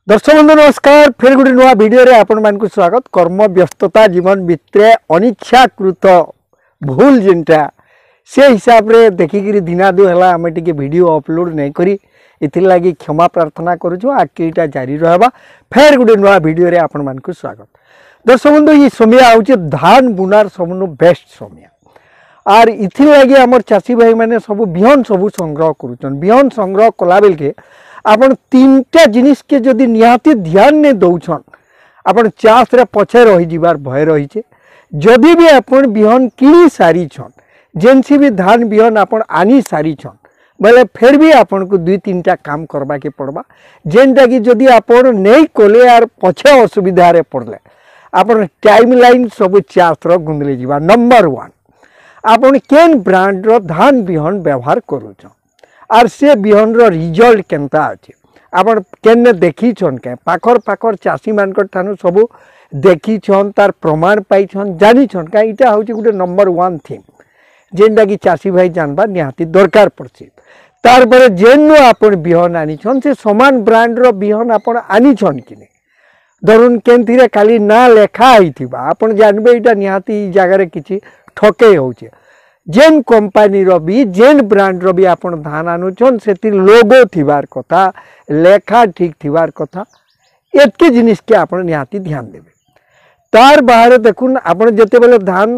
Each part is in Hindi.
दर्शक बंधु नमस्कार। फिर गोटे नुआ वीडियो रे आपण मान को स्वागत। कर्म व्यस्तता जीवन भितरे अनिच्छाकृत भूल जिनटा से हिसाब रे देखिकी दिनादु है आम टे वीडियो अपलोड नहीं करी इथिर लगी क्षमा प्रार्थना करूँ। आगे यहाँ जारी रहा। फिर गोटे नुआ वीडियो रे आपण मान को स्वागत। दर्शक बंधु ये समय आउचे धान बुनार सबनु बेस्ट समय आर इथिर लगी आमर चाषी भाई मैंने सब बिहन सब संग्रह करुचन। बिहन संग्रह कला बेल के आपण तीनटा जिनिस के जदि निहाती ध्यान ने दौछन आपण चाष रे पछे रही जीवार भय रही छे। जदि भी आपण बिहन किनी सारी छन जेनसी भी धान बिहन आपण आनी सारी छन बोले फिर भी आपण को दुई तीनटा काम करबा के पड़बा। जेनटा कि जदि आपण नहीं कोले यार पछे असुविधा रे पड़ले आपण टाइमलाइन सब चाष रो गुंदले जीवा। नंबर 1 आपण केन ब्रांड रो धान बिहन व्यवहार करूछन आर से बिहन रो रिजल्ट केनता अछि आपण केने देखी छन के पाखर पाखर चाषी मानकर ठानु सब देखी छन तार प्रमाण पाई छन जानी छन का इटा होची गुटे नंबर 1 थिंग जेनटा कि चाषी भाई जानबा निहाती दरकार पड़छि। तार पर जेनु आपण बिहन आनी छन से समान ब्रांड रो बिहन आपण आनी छन किने धरुन केनथिरे खाली ना लेखा आइथिबा आपण जानबे इटा निहाती जगह रे किछि ठके होचे। जेन कंपनी रो भी जेन ब्रांड रो भी आपण धान आनुछन सेति लोगो थिबार कथा लेखा ठीक थिबार कथा एतके जिनिस के आपण निहाती ध्यान देबे। तार बाहर देखुन आपण जते बेले धान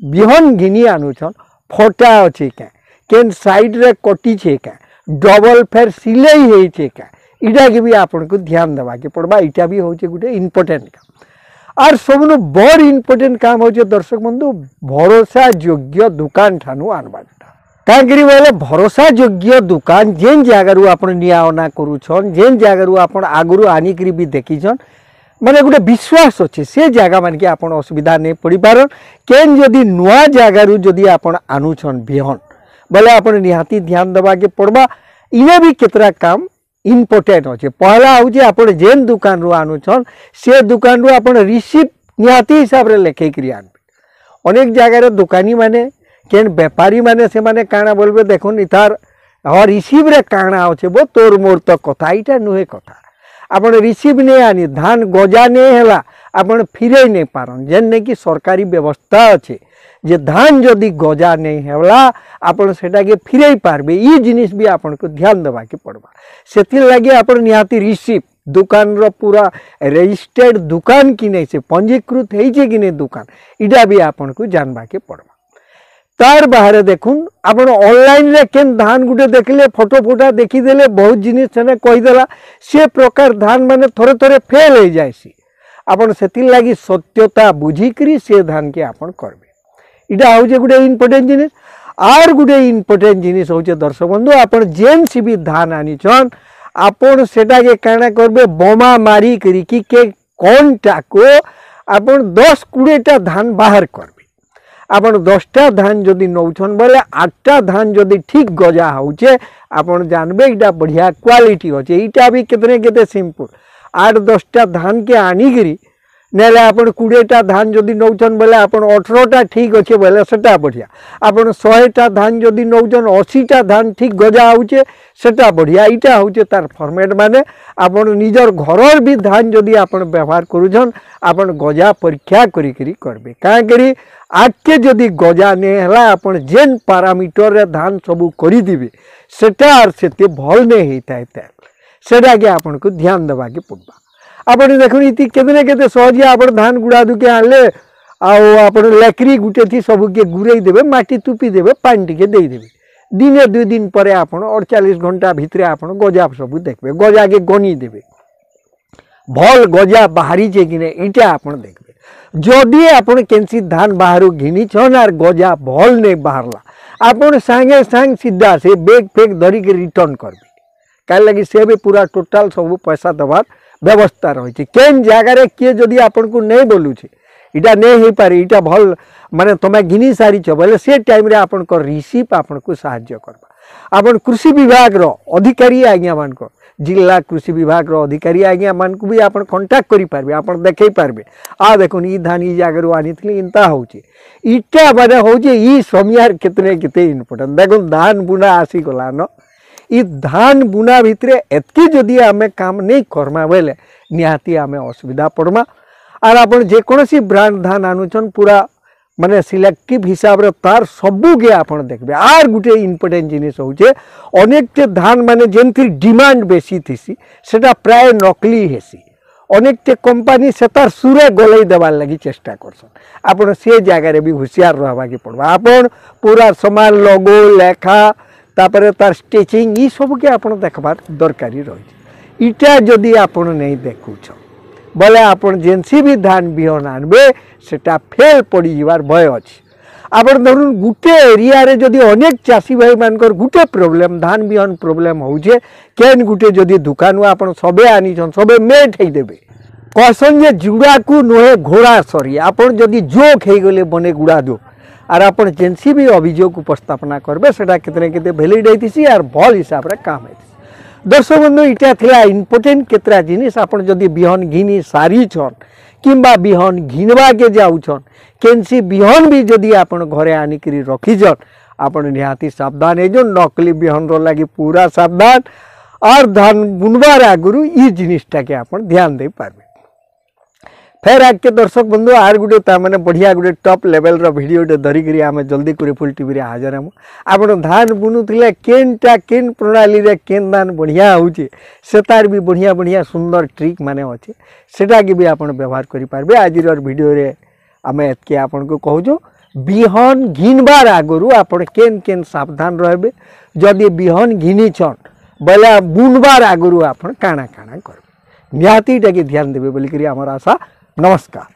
बिहन घिनी आनुछन फोटा अछि केन साइड रे कटी छे का डबल फेर सिलाई हेइ छे का इटा के भी आपण को ध्यान देबा के पड़बा। इटा भी होचे गुटे इंपोर्टेंट काम आर सबनु बड़ इंपोर्टेंट काम हो दर्शक बंधु भरोसा योग्य दुकान ठानु आनबाटा। काकरी बोले भरोसा योग्य दुकान जेन जगारू आपण नियावना करूछन जेन जगारू आपण आगुरु आनिकरी भी देखिछन माने गुटे विश्वास अछि से जगह मान के आपण असुविधा नहीं पड़ी पारन। केन जदी नुआ जगारू जदी आपण आनुछन बिहन बोले आपण निहाती ध्यान देबा के पड़बा। इने भी केतरा काम इंपोर्टेंट अच्छे। पहला हूँ आपड़ जेन दुकान रू आनुछन से दुकान रू आपड़ रिसीप्ट निहाती हिसाब रे लेखे करी आनबे। अनेक जगह दुकानी माने केन व्यापारी माने से माने काना बोलबे देखुन इतार हाँ रिसीव रे काना अच्छे बो तोर मोर तो कथा इटा नुहे कथा आपड़ रिसीव नहीं आनी धान गजा नहीं है आपड़ फिरे नहीं पारन जेन नहीं कि सरकारी व्यवस्था अच्छे जे धान जदि गजा नहीं है आपड़ सेटा के फिरे पारबे। ये जिनिस भी आपन को ध्यान देबा के पड़बा। सेति लगे आपन निहाती रिसीप्ट दुकान रो पूरा रजिस्टर्ड दुकान कि नहीं से पंजीकृत है कि नहीं दुकान इटा भी आपन को जानबा के पड़बा। तार बाहर देखुन आपन ऑनलाइन रे केन धान गुटे देखले फोटो फोटा देखी देले बहुत जिनिस सेने कहि देला से प्रकार धान माने थोड़े थोड़े फेल हो जायसी। आपन सेति लगी सत्यता बुझी करी से धान के आपन करबे। इटा हूँ गोटे इम्पोर्टेंट जिनिस आर गोटे इम्पोर्टेंट जिनिस हूँ दर्शक बंधु आपन जेन सी भी धान आनीछन आपन सेटा के काना करबे बोमा मारी करी कि के कौन टाको आपन 10-20टा धान बाहर करबे। आपन 10टा धान जदि नौछन बोले 8टा धान जदि ठीक गजा होचे आपन जानबे इटा बढ़िया क्वालिटी होचे। इटा भी कितने केते सिंपल 8-10टा धान के आनी करी नेले आपन 20टा धान जदि नौछन बोले आपन 18टा ठीक अच्छे बोले सेटा बढ़िया। आपन 100टा धान जदि नौछन 80टा धान ठीक गजा होचे सेटा बढ़िया। इटा होचे तार फॉर्मेट माने आपन निजर घरर भी धान जदि आपन व्यवहार करूछन आपन गजा परीक्षा करी करी करबे। का करी आके जदि गजा ने हला आपन जेन पैरामीटर रे धान सबु करी दिबे सेटा आर सेते भल ने हेताय तेल सेटा के आपन को ध्यान देबा के पड़बा। आपन देखुन इति केतने केते सहज आपन धान गुड़ा दुके आनले आपन लेकरी गुटे थी सब के गुरई देबे माटी तुपी देबे पानी टिके दे देबे दिने 2 दिन पर आपन 48 घंटा भितरे आपन गजा सब देखबे गजा के गनी देबे भल गजा बाहरी जे कि इटा आपन देखबे। जदि आपन केनसी धान बाहरु घिनी छन आर गजा भल नहीं बाहरला आपन संगे संग सीधा से बैग फेक धरी के रिटर्न करबे। काहे लगी से भी पूरा टोटल सब पैसा दबार व्यवस्था रही। केन जगार किए जदि आपन को नहीं बोलुचे इटा नहीं हो पारे इटा भल माने तुम्हें घिनी सारी बोले से टाइम रे आपन को रिसीप आपन को साहाय्य करबा। आपन कृषि विभाग रो अधिकारी आज्ञा मान को जिला कृषि विभाग रो अधिकारी आज्ञा मान को भी आपन कांटेक्ट करि पारबे आपन देखै पारबे। आ देखुन ई धान ई जगार आनीथली इंता होचे इटा माने होचे ई समयार कितने किते इम्पोर्टेंट देखुन धान बुना आसी गला न इ धान बुना भितरे एतकी जदि आमे काम नहीं करमा बेले निहाती आमे असुविधा पड़मा। आर आपण जेकोसी ब्रांड धान आनुछन पूरा माने सिलेक्टिव हिसाब रे तार सबु के आपण देखबे। आर गुटे इम्पोर्टेंट जिनिस होचे अनेक धान माने जेंति डिमांड बेसी थिसी सेटा प्राय नकली हेसी। अनेक कंपनी से तार सुरे गलई देवार लगी चेष्टा करसन। आपण से जगह रे भी होशियार रहबा के पड़बा। आपण पूरा समान लोगो लेखा तापरे तार स्टिचिंग ई सब के आपण देखबार दरकारी रही। इटा जदि आपण नहीं देखुछ बोले आपण जेनसी भी धान बिहन आनबे सेटा फेल पड़ी जीवार भय अछि। आपण धरुन गुटे एरिया रे जदि अनेक चासी भाई मानकर गुटे प्रॉब्लम धान बिहन प्रॉब्लम होउछे केन गुटे जदि दुकान आपण सबे आनी छन सबे मेट हेई देबे कहसन जे जुड़ा को नोहे घोड़ा सरी। आपण जदि जोक हेई गले बने गुड़ा दो आर आपण जेनसी भी अभियोग उपस्थापना करबे सेटा केतने केते वैलिड हेतिसी आर भल हिसाब रे काम हेतिसी। दर्शक बंधु इटा थिला इम्पोर्टेंट केतरा जिनिस आपण जदि बिहन घिनी सारी छन किंबा बिहन घिनवा के जाउछन केनसी बिहन भी जदि आपण घरे आनी करी रखी जन आपण निहाती सावधान हे जो नकली बिहन रो लागि पूरा सावधान और धान बुनवार आगुरु ई जिनिसटा के आपण ध्यान दे पारबे। फेर आके दर्शक बंधु आर गुटे ता माने बढ़िया गुटे टॉप लेवल रो वीडियो डे धरी करी आमे जल्दी करे फुल टीवी रे हाजर हम। आपण धान बुनुथिले केनटा केन प्रणाली रे केन धान बढ़िया होउचे सेतार भी बढ़िया बढ़िया सुंदर ट्रिक माने अछि सेटा के भी आपण व्यवहार करि पारबे। आज रो वीडियो रे आमे एतके आपण को कहूजो बिहन घिनबार आगुरु आपण केन केन सावधान रहबे। जदि बिहन घिनी छन बोले बुनबार आगुरु आपण काना काना करबे निहाती टाके ध्यान देबे बोली करी हमर आशा। नमस्कार।